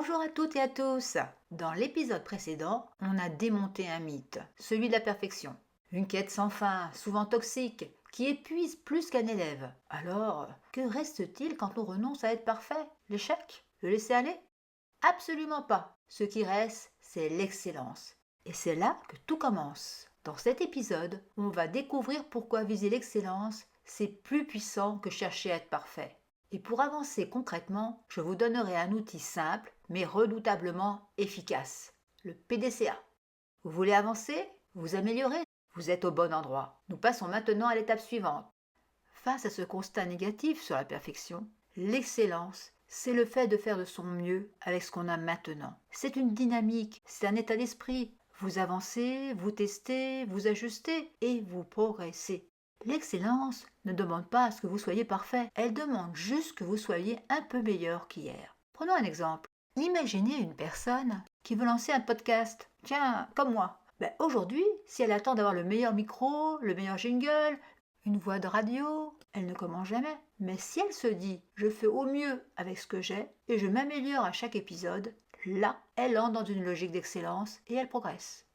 Bonjour à toutes et à tous. Dans l'épisode précédent, on a démonté un mythe, celui de la perfection. Une quête sans fin, souvent toxique, qui épuise plus qu'un élève. Alors, que reste-t-il quand on renonce à être parfait? L'échec? Le laisser aller? Absolument pas. Ce qui reste, c'est l'excellence. Et c'est là que tout commence. Dans cet épisode, on va découvrir pourquoi viser l'excellence, c'est plus puissant que chercher à être parfait. Et pour avancer concrètement, je vous donnerai un outil simple mais redoutablement efficace, le PDCA. Vous voulez avancer? Vous améliorer? Vous êtes au bon endroit. Nous passons maintenant à l'étape suivante. Face à ce constat négatif sur la perfection, l'excellence, c'est le fait de faire de son mieux avec ce qu'on a maintenant. C'est une dynamique, c'est un état d'esprit. Vous avancez, vous testez, vous ajustez et vous progressez. L'excellence ne demande pas à ce que vous soyez parfait, elle demande juste que vous soyez un peu meilleur qu'hier. Prenons un exemple. Imaginez une personne qui veut lancer un podcast. Tiens, comme moi. Aujourd'hui, si elle attend d'avoir le meilleur micro, le meilleur jingle, une voix de radio, elle ne commence jamais. Mais si elle se dit « je fais au mieux avec ce que j'ai et je m'améliore à chaque épisode », là, elle entre dans une logique d'excellence et elle progresse.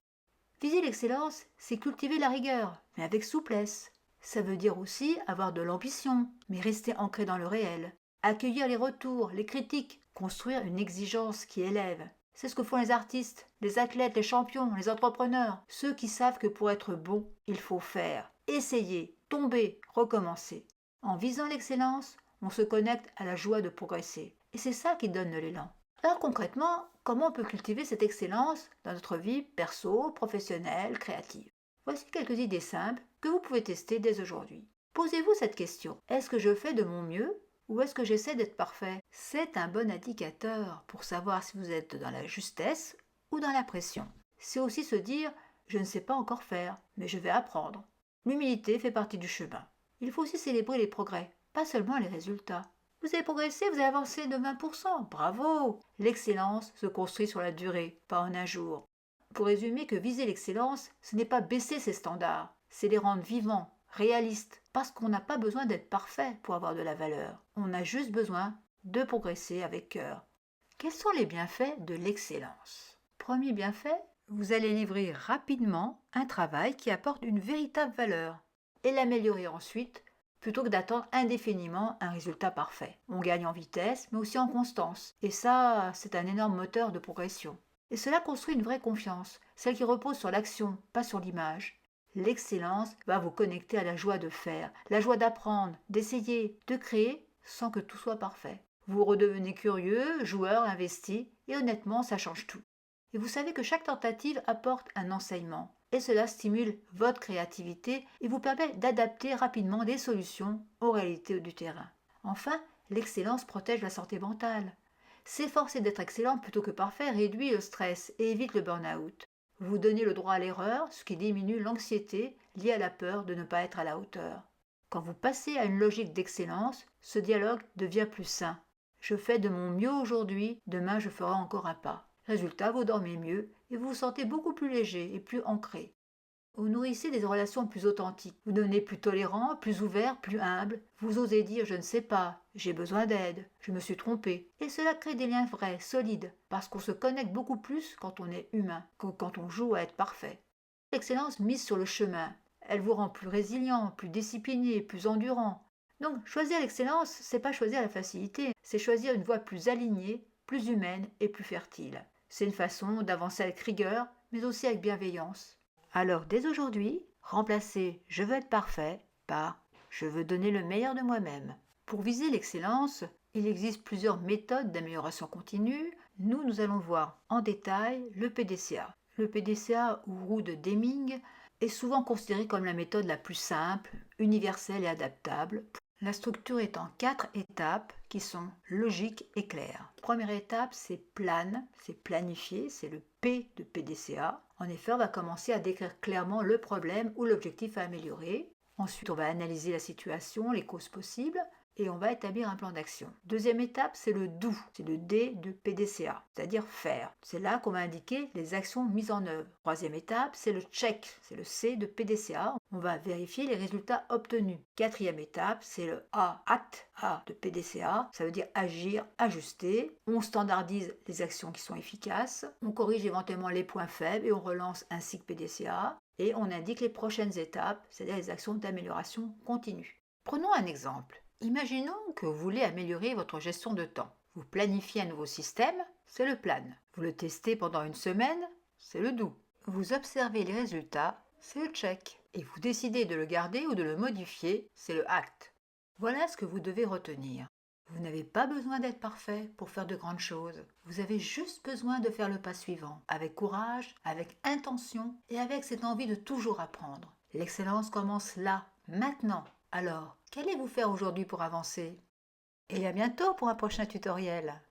Viser l'excellence, c'est cultiver la rigueur, mais avec souplesse. Ça veut dire aussi avoir de l'ambition, mais rester ancré dans le réel. Accueillir les retours, les critiques, construire une exigence qui élève. C'est ce que font les artistes, les athlètes, les champions, les entrepreneurs, ceux qui savent que pour être bon, il faut faire, essayer, tomber, recommencer. En visant l'excellence, on se connecte à la joie de progresser. Et c'est ça qui donne de l'élan. Alors concrètement, comment on peut cultiver cette excellence dans notre vie perso, professionnelle, créative? Voici quelques idées simples que vous pouvez tester dès aujourd'hui. Posez-vous cette question. Est-ce que je fais de mon mieux ou est-ce que j'essaie d'être parfait? C'est un bon indicateur pour savoir si vous êtes dans la justesse ou dans la pression. C'est aussi se dire « je ne sais pas encore faire, mais je vais apprendre ». L'humilité fait partie du chemin. Il faut aussi célébrer les progrès, pas seulement les résultats. Vous avez progressé, vous avez avancé de 20%, bravo! L'excellence se construit sur la durée, pas en un jour. Pour résumer que viser l'excellence, ce n'est pas baisser ses standards, c'est les rendre vivants, réalistes, parce qu'on n'a pas besoin d'être parfait pour avoir de la valeur. On a juste besoin de progresser avec cœur. Quels sont les bienfaits de l'excellence? Premier bienfait, vous allez livrer rapidement un travail qui apporte une véritable valeur et l'améliorer ensuite plutôt que d'attendre indéfiniment un résultat parfait. On gagne en vitesse, mais aussi en constance. Et ça, c'est un énorme moteur de progression. Et cela construit une vraie confiance, celle qui repose sur l'action, pas sur l'image. L'excellence va vous connecter à la joie de faire, la joie d'apprendre, d'essayer, de créer sans que tout soit parfait. Vous redevenez curieux, joueur, investi, et honnêtement, ça change tout. Et vous savez que chaque tentative apporte un enseignement. Et cela stimule votre créativité et vous permet d'adapter rapidement des solutions aux réalités du terrain. Enfin, l'excellence protège la santé mentale. S'efforcer d'être excellent plutôt que parfait réduit le stress et évite le burn-out. Vous donnez le droit à l'erreur, ce qui diminue l'anxiété liée à la peur de ne pas être à la hauteur. Quand vous passez à une logique d'excellence, ce dialogue devient plus sain. Je fais de mon mieux aujourd'hui, demain je ferai encore un pas. Résultat, vous dormez mieux et vous vous sentez beaucoup plus léger et plus ancré. Vous nourrissez des relations plus authentiques. Vous devenez plus tolérant, plus ouvert, plus humble. Vous osez dire je ne sais pas, j'ai besoin d'aide, je me suis trompé. Et cela crée des liens vrais, solides, parce qu'on se connecte beaucoup plus quand on est humain que quand on joue à être parfait. L'excellence mise sur le chemin. Elle vous rend plus résilient, plus discipliné, plus endurant. Donc choisir l'excellence, c'est pas choisir la facilité, c'est choisir une voie plus alignée, plus humaine et plus fertile. C'est une façon d'avancer avec rigueur, mais aussi avec bienveillance. Alors dès aujourd'hui, remplacez je veux être parfait par je veux donner le meilleur de moi-même. Pour viser l'excellence, il existe plusieurs méthodes d'amélioration continue. Nous allons voir en détail le PDCA. Le PDCA ou roue de Deming est souvent considéré comme la méthode la plus simple, universelle et adaptable. La structure est en 4 étapes qui sont logiques et claires. Première étape, c'est plane, c'est planifier, c'est le P de PDCA. En effet, on va commencer à décrire clairement le problème ou l'objectif à améliorer. Ensuite, on va analyser la situation, les causes possibles. et on va établir un plan d'action. Deuxième étape, c'est le do, c'est le D de PDCA, c'est-à-dire faire. C'est là qu'on va indiquer les actions mises en œuvre. Troisième étape, c'est le check, c'est le C de PDCA, on va vérifier les résultats obtenus. Quatrième étape, c'est le A, act, A de PDCA, ça veut dire agir, ajuster. On standardise les actions qui sont efficaces, on corrige éventuellement les points faibles et on relance un cycle PDCA. Et on indique les prochaines étapes, c'est-à-dire les actions d'amélioration continue. Prenons un exemple. Imaginons que vous voulez améliorer votre gestion de temps. Vous planifiez un nouveau système, c'est le plan. Vous le testez pendant une semaine, c'est le do. Vous observez les résultats, c'est le check. Et vous décidez de le garder ou de le modifier, c'est le act. Voilà ce que vous devez retenir. Vous n'avez pas besoin d'être parfait pour faire de grandes choses. Vous avez juste besoin de faire le pas suivant, avec courage, avec intention et avec cette envie de toujours apprendre. L'excellence commence là, maintenant. Alors, qu'allez-vous faire aujourd'hui pour avancer? Et à bientôt pour un prochain tutoriel.